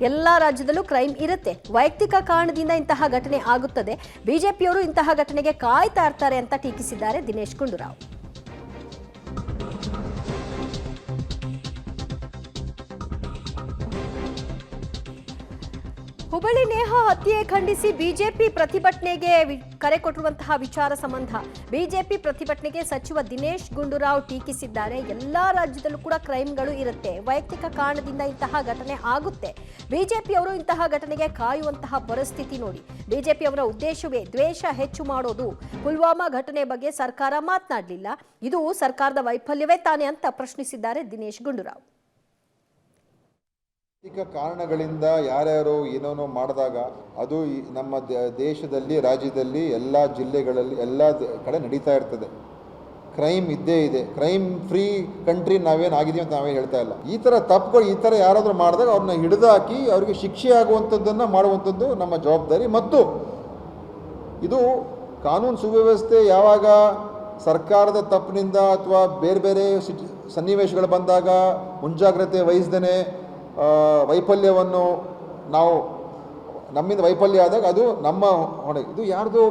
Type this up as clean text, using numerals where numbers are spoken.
ಎಲ್ಲ ರಾಜ್ಯದಲ್ಲೂ ಕ್ರೈಮ್ ಇರುತ್ತೆ. ವೈಯಕ್ತಿಕ ಕಾರಣದಿಂದ ಇಂತಹ ಘಟನೆ ಆಗುತ್ತದೆ. ಬಿಜೆಪಿಯವರು ಇಂತಹ ಘಟನೆಗೆ ಕಾಯ್ತಾ ಇರ್ತಾರೆ ಅಂತ ಟೀಕಿಸಿದ್ದಾರೆ ದಿನೇಶ್ ಗುಂಡೂರಾವ್. ಹುಬ್ಬಳ್ಳಿ ನೇಹಾ ಹತ್ಯೆ ಖಂಡಿಸಿ ಬಿಜೆಪಿ ಪ್ರತಿಭಟನೆಗೆ ಕರೆ ಕೊಟ್ಟಿರುವಂತಹ ವಿಚಾರ ಸಂಬಂಧ ಬಿಜೆಪಿ ಪ್ರತಿಭಟನೆಗೆ ಸಚಿವ ದಿನೇಶ್ ಗುಂಡೂರಾವ್ ಟೀಕಿಸಿದ್ದಾರೆ. ಎಲ್ಲಾ ರಾಜ್ಯದಲ್ಲೂ ಕೂಡ ಕ್ರೈಮ್ಗಳು ಇರುತ್ತೆ. ವೈಯಕ್ತಿಕ ಕಾರಣದಿಂದ ಇಂತಹ ಘಟನೆ ಆಗುತ್ತೆ. ಬಿಜೆಪಿಯವರು ಇಂತಹ ಘಟನೆಗೆ ಕಾಯುವಂತಹ ಪರಿಸ್ಥಿತಿ ನೋಡಿ. ಬಿಜೆಪಿಯವರ ಉದ್ದೇಶವೇ ದ್ವೇಷ ಹೆಚ್ಚು ಮಾಡೋದು. ಪುಲ್ವಾಮಾ ಘಟನೆ ಬಗ್ಗೆ ಸರ್ಕಾರ ಮಾತನಾಡಲಿಲ್ಲ. ಇದು ಸರ್ಕಾರದ ವೈಫಲ್ಯವೇ ತಾನೇ ಅಂತ ಪ್ರಶ್ನಿಸಿದ್ದಾರೆ ದಿನೇಶ್ ಗುಂಡೂರಾವ್. ಕಾರಣಗಳಿಂದ ಯಾರ್ಯಾರು ಏನೇನೋ ಮಾಡಿದಾಗ ಅದು ನಮ್ಮ ದೇಶದಲ್ಲಿ ರಾಜ್ಯದಲ್ಲಿ ಎಲ್ಲ ಜಿಲ್ಲೆಗಳಲ್ಲಿ ಎಲ್ಲ ಕಡೆ ನಡೀತಾ ಇರ್ತದೆ. ಕ್ರೈಮ್ ಇದ್ದೇ ಇದೆ. ಕ್ರೈಮ್ ಫ್ರೀ ಕಂಟ್ರಿ ನಾವೇನು ಆಗಿದೀವಿ ಅಂತ ನಾವೇನು ಹೇಳ್ತಾ ಇಲ್ಲ. ಈ ಥರ ತಪ್ಪುಗಳು ಈ ಥರ ಯಾರಾದರೂ ಮಾಡಿದಾಗ ಅವ್ರನ್ನ ಹಿಡಿದು ಹಾಕಿ ಅವರಿಗೆ ಶಿಕ್ಷೆ ಆಗುವಂಥದ್ದನ್ನು ಮಾಡುವಂಥದ್ದು ನಮ್ಮ ಜವಾಬ್ದಾರಿ. ಮತ್ತು ಇದು ಕಾನೂನು ಸುವ್ಯವಸ್ಥೆ ಯಾವಾಗ ಸರ್ಕಾರದ ತಪ್ಪಿನಿಂದ ಅಥವಾ ಬೇರೆ ಬೇರೆ ಸನ್ನಿವೇಶಗಳು ಬಂದಾಗ ಮುಂಜಾಗ್ರತೆ ವಹಿಸ್ದೇ ವೈಫಲ್ಯವನ್ನು ನಾವು ನಮ್ಮಿಂದ ವೈಫಲ್ಯ ಆದಾಗ ಅದು ನಮ್ಮ ಹೊಣೆ. ಇದು ಯಾರ್ದು